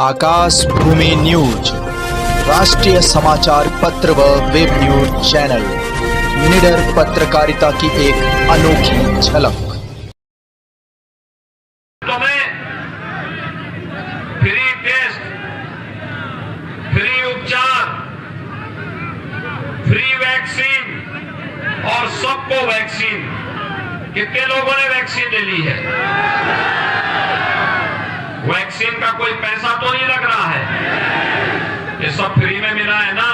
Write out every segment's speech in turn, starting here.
आकाश भूमि news राष्ट्रीय समाचार पत्र व वेब न्यूज चैनल निडर पत्रकारिता की एक अनोखी झलक। फ्री टेस्ट, फ्री उपचार, फ्री वैक्सीन और सबको वैक्सीन। कितने लोगों ने वैक्सीन ले ली है? वैक्सीन का कोई पैसा तो नहीं लग रहा है, ये सब फ्री में मिला है ना।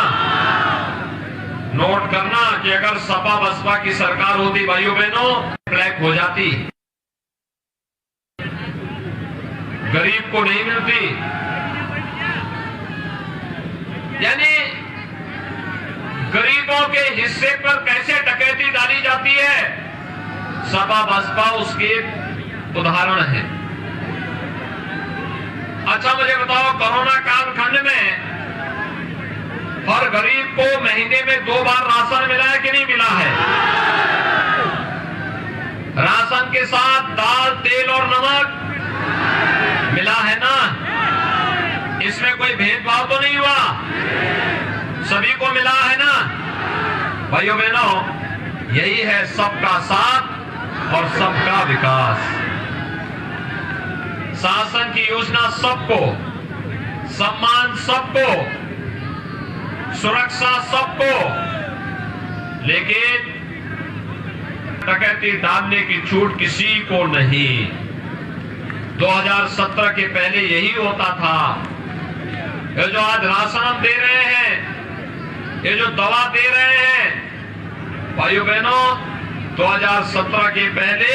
नोट करना कि अगर सपा बसपा की सरकार होती भाइयों बहनों, ब्लैक हो जाती, गरीब को नहीं मिलती। यानी गरीबों के हिस्से पर कैसे डकैती डाली जाती है, सपा बसपा उसके उदाहरण है। अच्छा मुझे बताओ, कोरोना कालखंड में हर गरीब को महीने में 2 बार राशन मिला है कि नहीं मिला है? राशन के साथ दाल, तेल और नमक मिला है ना। इसमें कोई भेदभाव तो नहीं हुआ, सभी को मिला है ना। भाइयों बहनों, यही है सबका साथ और सबका विकास। शासन की योजना सबको, सम्मान सबको, सुरक्षा सबको, लेकिन डकैती डालने की छूट किसी को नहीं। 2017 के पहले यही होता था। ये जो आज राशन हम दे रहे हैं, ये जो दवा दे रहे हैं, भाइयों बहनों, 2017 के पहले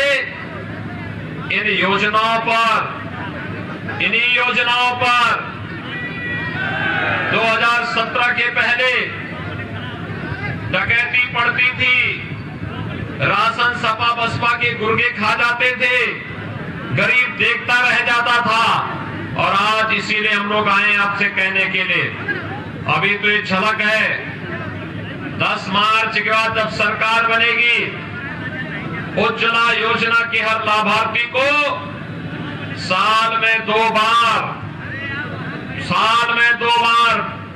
इन योजनाओं पर, इन्हीं योजनाओं पर 2017 के पहले डकैती पड़ती थी। राशन सपा बसपा के गुर्गे खा जाते थे, गरीब देखता रह जाता था। और आज इसीलिए हम लोग आए आपसे कहने के लिए, अभी तो ये झलक है। 10 मार्च के बाद जब सरकार बनेगी, उज्ज्वला योजना के हर लाभार्थी को साल में 2 बार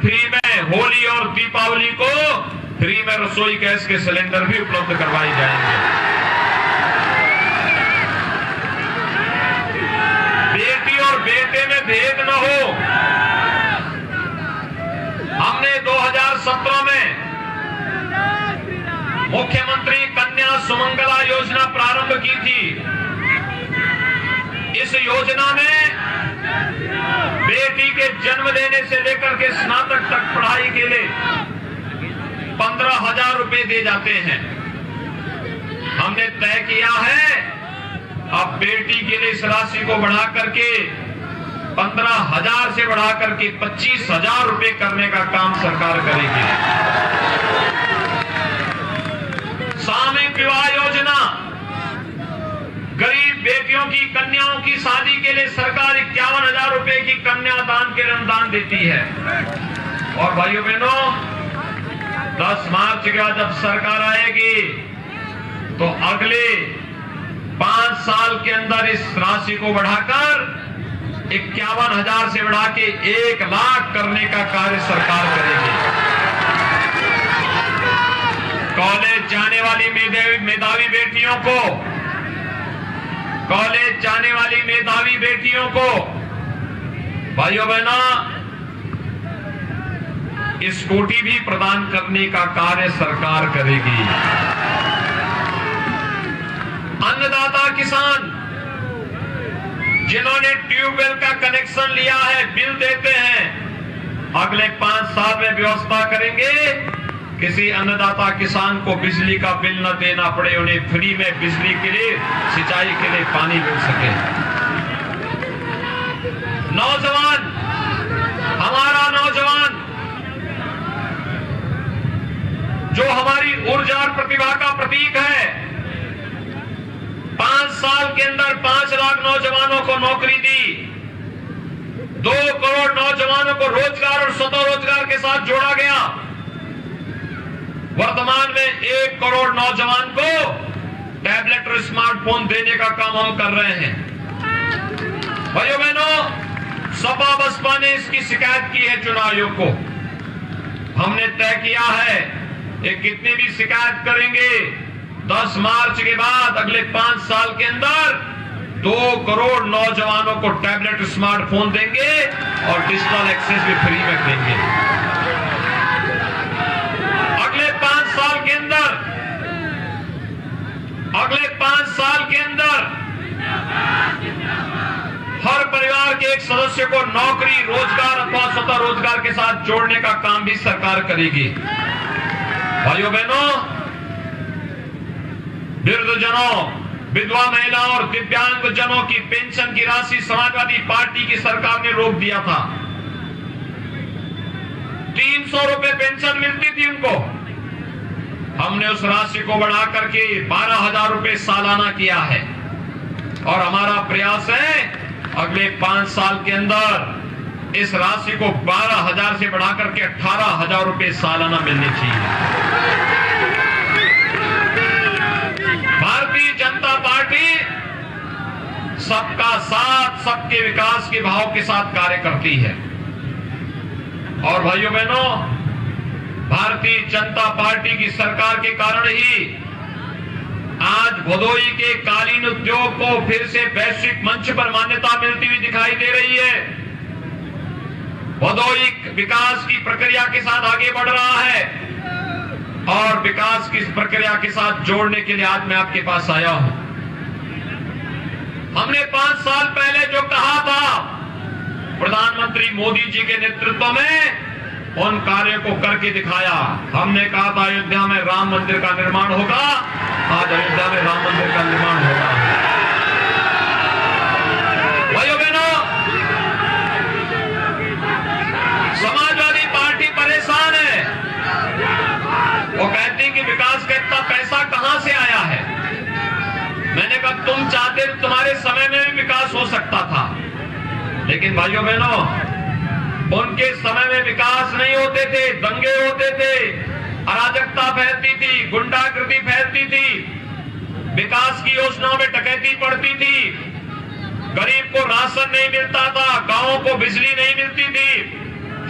फ्री में, होली और दीपावली को फ्री में रसोई गैस के सिलेंडर भी उपलब्ध करवाए जाएंगे। बेटी और बेटे में भेद न हो। हमने 2017 में मुख्यमंत्री कन्या सुमंगला योजना प्रारंभ की थी। इस योजना में बेटी के जन्म लेने से लेकर के स्नातक तक पढ़ाई के लिए 15,000 रुपए दिए जाते हैं। हमने तय किया है अब बेटी के लिए इस राशि को बढ़ा करके 15,000 से बढ़ा करके 25,000 रुपए करने का काम सरकार करेगी। सामूहिक विवाह योजना, गरीब बेटियों की, कन्याओं की शादी के लिए सरकार 51,000 रुपए की कन्यादान के अनुदान देती है। और भाइयों बहनों, 10 मार्च के बाद जब सरकार आएगी तो अगले 5 साल के अंदर इस राशि को बढ़ाकर 51,000 से बढ़ा के 1 लाख करने का कार्य सरकार करेगी। कॉलेज जाने वाली मेधावी बेटियों को, कॉलेज जाने वाली मेधावी बेटियों को, भाइयों बहनों, स्कूटी भी प्रदान करने का कार्य सरकार करेगी। अन्नदाता किसान जिन्होंने ट्यूबवेल का कनेक्शन लिया है, बिल देते हैं, अगले 5 साल में व्यवस्था करेंगे किसी अन्नदाता किसान को बिजली का बिल न देना पड़े, उन्हें फ्री में बिजली के लिए, सिंचाई के लिए पानी मिल सके। नौजवान, हमारा नौजवान जो हमारी ऊर्जा और प्रतिभा का प्रतीक है, 5 साल के अंदर 5 लाख नौजवानों को नौकरी दी, 2 करोड़ नौजवानों को रोजगार और स्वरोजगार के साथ जोड़ा गया। वर्तमान में 1 करोड़ नौजवान को टैबलेट और स्मार्टफोन देने का काम हम कर रहे हैं। भाइयों बहनों, सपा बसपा ने इसकी शिकायत की है चुनाव आयोग को। हमने तय किया है कि कितनी भी शिकायत करेंगे 10 मार्च के बाद अगले 5 साल के अंदर 2 करोड़ नौजवानों को टैबलेट स्मार्टफोन देंगे और डिजिटल एक्सेस भी फ्री में देंगे। अगले 5 साल के अंदर हर परिवार के एक सदस्य को नौकरी, रोजगार अथवा स्वतः रोजगार के साथ जोड़ने का काम भी सरकार करेगी। भाइयों बहनों, वृद्धजनों, विधवा महिलाओं और दिव्यांग जनों की पेंशन की राशि समाजवादी पार्टी की सरकार ने रोक दिया था। 300 रुपए पेंशन मिलती थी उनको, हमने उस राशि को बढ़ा करके 12,000 रुपए सालाना किया है और हमारा प्रयास है अगले 5 साल के अंदर इस राशि को 12,000 से बढ़ा करके 18,000 रुपए सालाना मिलनी चाहिए। भारतीय जनता पार्टी सबका साथ, सबके विकास के भाव के साथ कार्य करती है। और भाइयों बहनों, भारतीय जनता पार्टी की सरकार के कारण ही आज भदोही के कालीन उद्योग को फिर से वैश्विक मंच पर मान्यता मिलती हुई दिखाई दे रही है। भदोही विकास की प्रक्रिया के साथ आगे बढ़ रहा है और विकास की प्रक्रिया के साथ जोड़ने के लिए आज मैं आपके पास आया हूं। हमने 5 साल पहले जो कहा था, प्रधानमंत्री मोदी जी के नेतृत्व में उन कार्यों को करके दिखाया। हमने कहा था अयोध्या में राम मंदिर का निर्माण होगा, आज अयोध्या में राम मंदिर का निर्माण होगा। भाइयों बहनों, समाजवादी पार्टी परेशान है। वो कहती कि विकास का इतना पैसा कहां से आया है। मैंने कहा तुम चाहते तुम्हारे समय में भी विकास हो सकता था, लेकिन भाइयों बहनों, उनके समय में विकास नहीं होते थे, दंगे होते थे, अराजकता फैलती थी, गुंडागर्दी फैलती थी, विकास की योजनाओं में डकैती पड़ती थी, गरीब को राशन नहीं मिलता था, गांवों को बिजली नहीं मिलती थी,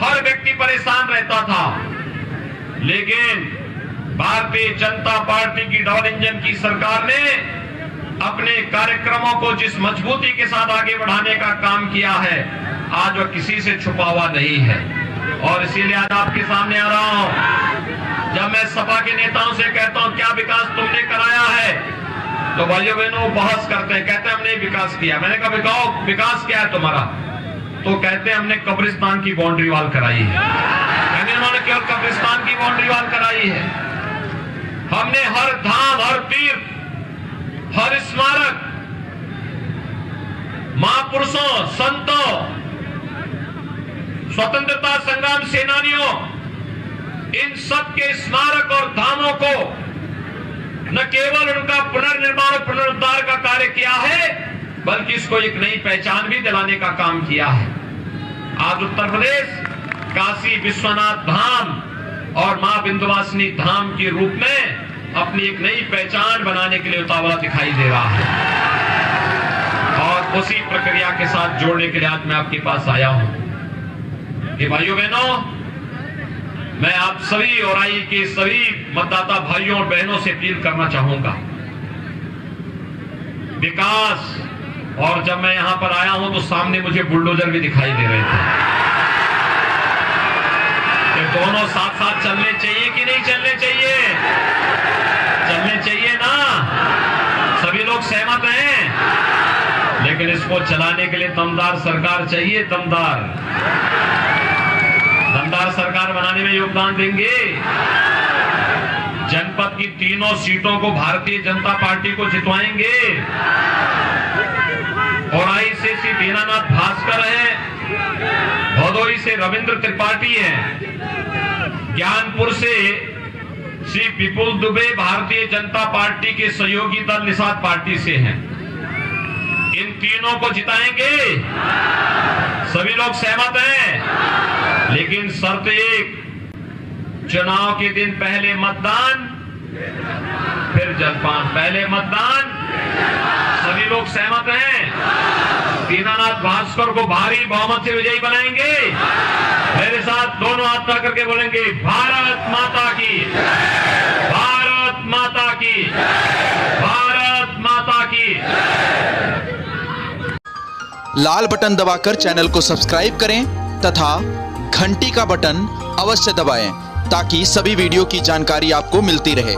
हर व्यक्ति परेशान रहता था। लेकिन भारतीय जनता पार्टी की डबल इंजन की सरकार ने अपने कार्यक्रमों को जिस मजबूती के साथ आगे बढ़ाने का काम किया है, आज वह किसी से छुपा हुआ नहीं है। और इसीलिए आज आपके सामने आ रहा हूं। जब मैं सपा के नेताओं से कहता हूं क्या विकास तुमने कराया है, तो भाइयों बहनों बहस करते हैं, कहते हैं हमने विकास किया। मैंने कहा बताओ विकास क्या है तुम्हारा, तो कहते हैं हमने कब्रिस्तान की बाउंड्री वॉल कराई है। यानी उन्होंने केवल कब्रिस्तान की बाउंड्री वॉल कराई है। हमने हर धाम, हर तीर्थ, हर स्मारक, महापुरुषों, संतों, स्वतंत्रता संग्राम सेनानियों, इन सब के स्मारक और धामों को न केवल उनका पुनर्निर्माण और पुनरुद्धार का कार्य किया है, बल्कि इसको एक नई पहचान भी दिलाने का काम किया है। आज उत्तर प्रदेश काशी विश्वनाथ धाम और मां विंध्यवासिनी धाम के रूप में अपनी एक नई पहचान बनाने के लिए उतावला दिखाई दे रहा है और उसी प्रक्रिया के साथ जोड़ने के लिए आज मैं आपके पास आया हूं कि भाइयों बहनों, मैं आप सभी और आई के सभी मतदाता भाइयों और बहनों से अपील करना चाहूंगा विकास। और जब मैं यहां पर आया हूं तो सामने मुझे बुलडोजर भी दिखाई दे रहे थे। ये दोनों साथ साथ चलने चाहिए कि नहीं चलने चाहिए? चलने चाहिए ना? सभी लोग सहमत हैं, लेकिन इसको चलाने के लिए दमदार सरकार चाहिए। दमदार सरकार बनाने में योगदान देंगे। जनपद की तीनों सीटों को भारतीय जनता पार्टी को जितवाएंगे। औराई से श्री दीनानाथ भास्कर है, भदोही से रविंद्र त्रिपाठी है, ज्ञानपुर से श्री विपुल दुबे भारतीय जनता पार्टी के सहयोगी दल निषाद पार्टी से हैं। इन तीनों को जिताएंगे। सभी लोग सहमत हैं, लेकिन शर्त एक, चुनाव के दिन पहले मतदान फिर जलपान, पहले मतदान सभी लोग सहमत हैं? दीनानाथ भास्कर को भारी बहुमत से विजयी बनाएंगे। मेरे साथ दोनों हाथ उठा करके बोलेंगे, भारत माता की, भारत माता की, भारत माता की। लाल बटन दबाकर चैनल को सब्सक्राइब करें तथा घंटी का बटन अवश्य दबाएं ताकि सभी वीडियो की जानकारी आपको मिलती रहे।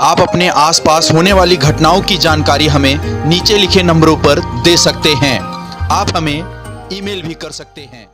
आप अपने आसपास होने वाली घटनाओं की जानकारी हमें नीचे लिखे नंबरों पर दे सकते हैं। आप हमें ईमेल भी कर सकते हैं।